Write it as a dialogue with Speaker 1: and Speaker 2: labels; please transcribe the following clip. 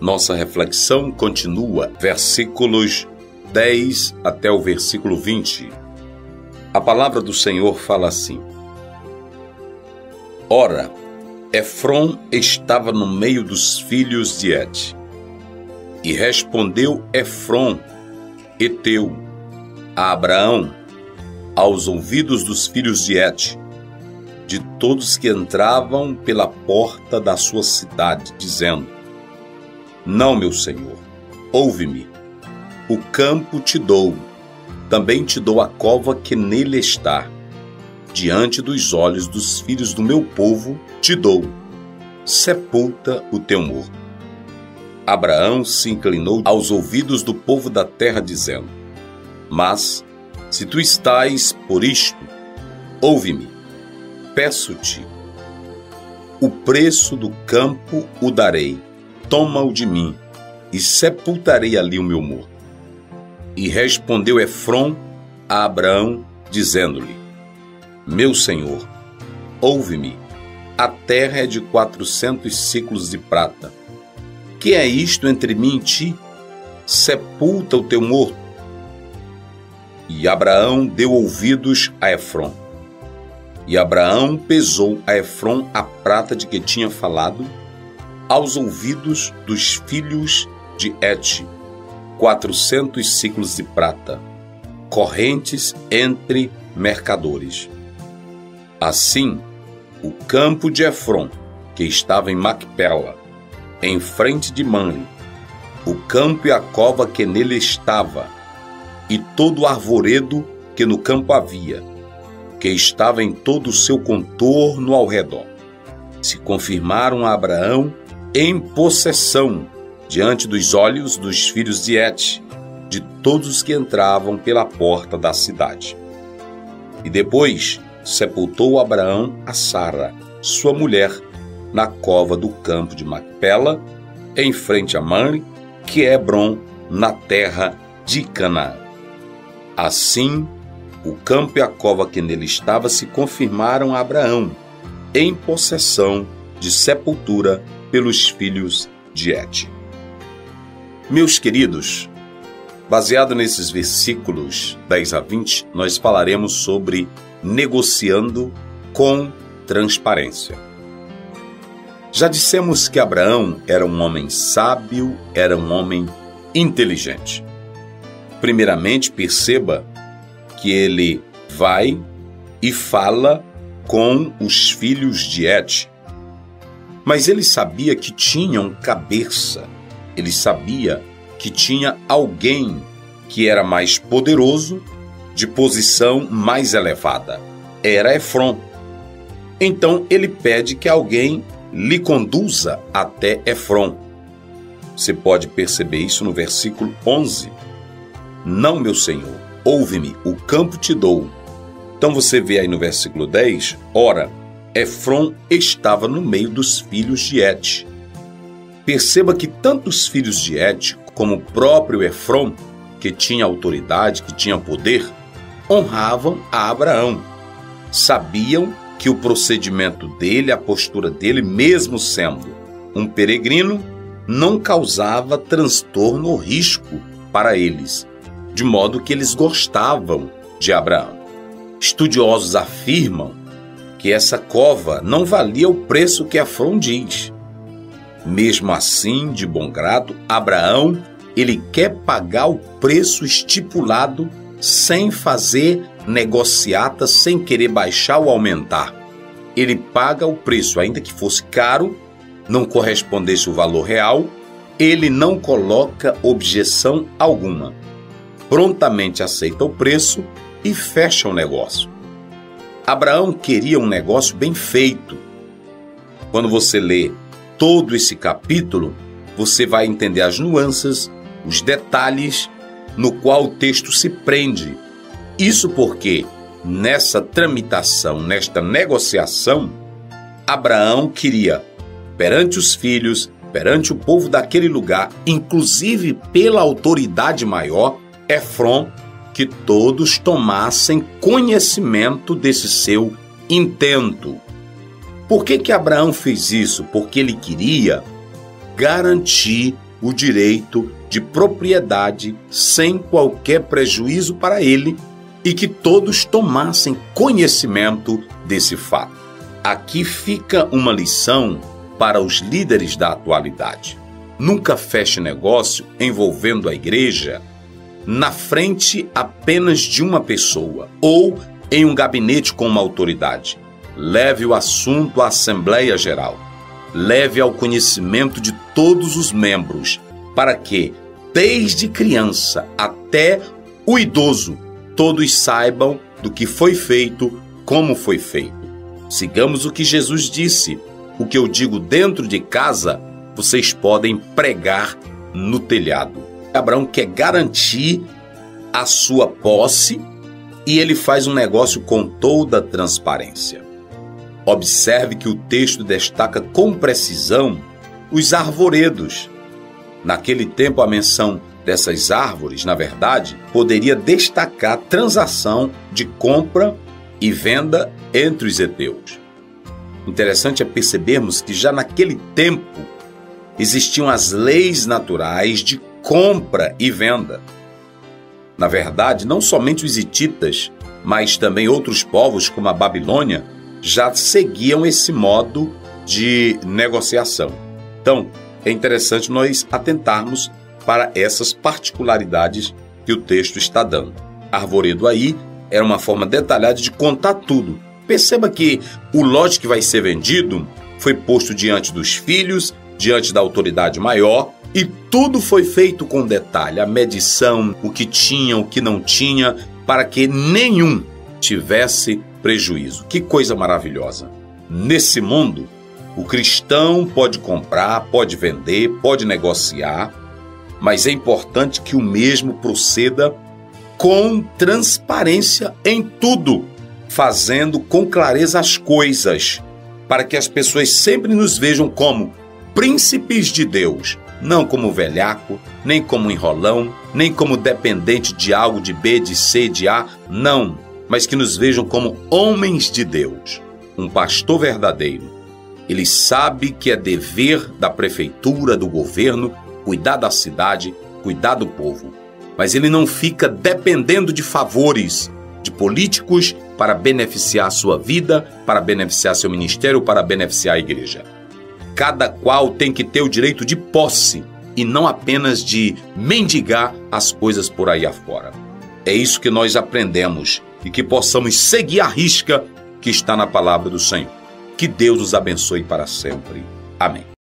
Speaker 1: Nossa reflexão continua, versículos 10 até o versículo 20. A palavra do Senhor fala assim: Ora, Efrom estava no meio dos filhos de Et. E respondeu Efrom, heteu, a Abraão, aos ouvidos dos filhos de Et, de todos que entravam pela porta da sua cidade, dizendo: Não, meu senhor, ouve-me. O campo te dou, também te dou a cova que nele está. Diante dos olhos dos filhos do meu povo te dou. Sepulta o teu morto. Abraão se inclinou aos ouvidos do povo da terra, dizendo: Mas, se tu estás por isto, ouve-me. Peço-te, o preço do campo o darei, toma-o de mim, e sepultarei ali o meu morto. E respondeu Efrom a Abraão, dizendo-lhe: Meu senhor, ouve-me, a terra é de 400 siclos de prata. Que é isto entre mim e ti? Sepulta o teu morto. E Abraão deu ouvidos a Efrom. E Abraão pesou a Efrom a prata de que tinha falado aos ouvidos dos filhos de Et, 400 siclos de prata, correntes entre mercadores. Assim, o campo de Efrom, que estava em Macpela, em frente de Mamre, o campo e a cova que nele estava, e todo o arvoredo que no campo havia, que estava em todo o seu contorno ao redor, se confirmaram a Abraão em possessão diante dos olhos dos filhos de Et, de todos os que entravam pela porta da cidade. E depois sepultou Abraão a Sara, sua mulher, na cova do campo de Macpela, em frente a Mamre, que é Hebrom, na terra de Canaã. Assim, o campo e a cova que nele estava se confirmaram a Abraão, em possessão de sepultura pelos filhos de Et. Meus queridos, baseado nesses versículos 10 a 20, nós falaremos sobre negociando com transparência. Já dissemos que Abraão era um homem sábio, era um homem inteligente. Primeiramente, perceba que ele vai e fala com os filhos de Et. Mas ele sabia que tinha um cabeça, ele sabia que tinha alguém que era mais poderoso, de posição mais elevada. Era Efrom. Então ele pede que alguém lhe conduza até Efrom. Você pode perceber isso no versículo 11. Não, meu senhor, ouve-me, o campo te dou. Então você vê aí no versículo 10, ora, Efrom estava no meio dos filhos de Et. Perceba que tanto os filhos de Et como o próprio Efrom, que tinha autoridade, que tinha poder, honravam a Abraão. Sabiam que o procedimento dele, a postura dele, mesmo sendo um peregrino, não causava transtorno ou risco para eles, de modo que eles gostavam de Abraão. Estudiosos afirmam que essa cova não valia o preço que Efrom diz. Mesmo assim, de bom grado, Abraão, ele quer pagar o preço estipulado sem fazer negociata, sem querer baixar ou aumentar. Ele paga o preço, ainda que fosse caro, não correspondesse o valor real, ele não coloca objeção alguma. Prontamente aceita o preço e fecha o negócio. Abraão queria um negócio bem feito. Quando você lê todo esse capítulo, você vai entender as nuances, os detalhes no qual o texto se prende. Isso porque, nessa tramitação, nesta negociação, Abraão queria, perante os filhos, perante o povo daquele lugar, inclusive pela autoridade maior, Efrom, que todos tomassem conhecimento desse seu intento. Por que Abraão fez isso? Porque ele queria garantir o direito de propriedade sem qualquer prejuízo para ele e que todos tomassem conhecimento desse fato. Aqui fica uma lição para os líderes da atualidade. Nunca feche negócio envolvendo a igreja na frente apenas de uma pessoa ou em um gabinete com uma autoridade. Leve o assunto à Assembleia Geral. Leve ao conhecimento de todos os membros, para que, desde criança até o idoso, todos saibam do que foi feito, como foi feito. Sigamos o que Jesus disse: o que eu digo dentro de casa, vocês podem pregar no telhado. Abraão quer garantir a sua posse e ele faz um negócio com toda a transparência. Observe que o texto destaca com precisão os arvoredos. Naquele tempo, a menção dessas árvores, na verdade, poderia destacar a transação de compra e venda entre os heteus. Interessante é percebermos que já naquele tempo existiam as leis naturais de compra e venda. Na verdade, não somente os hititas, mas também outros povos, como a Babilônia, já seguiam esse modo de negociação. Então, é interessante nós atentarmos para essas particularidades que o texto está dando. Arvoredo aí era uma forma detalhada de contar tudo. Perceba que o lote que vai ser vendido foi posto diante dos filhos, diante da autoridade maior, e tudo foi feito com detalhe, a medição, o que tinha, o que não tinha, para que nenhum tivesse prejuízo. Que coisa maravilhosa! Nesse mundo, o cristão pode comprar, pode vender, pode negociar, mas é importante que o mesmo proceda com transparência em tudo, fazendo com clareza as coisas, para que as pessoas sempre nos vejam como príncipes de Deus, não como velhaco, nem como enrolão, nem como dependente de algo de B, de C, de A, não, mas que nos vejam como homens de Deus. Um pastor verdadeiro, ele sabe que é dever da prefeitura, do governo, cuidar da cidade, cuidar do povo, mas ele não fica dependendo de favores de políticos para beneficiar a sua vida, para beneficiar seu ministério, para beneficiar a igreja. Cada qual tem que ter o direito de posse e não apenas de mendigar as coisas por aí afora. É isso que nós aprendemos e que possamos seguir a risca que está na palavra do Senhor. Que Deus nos abençoe para sempre. Amém.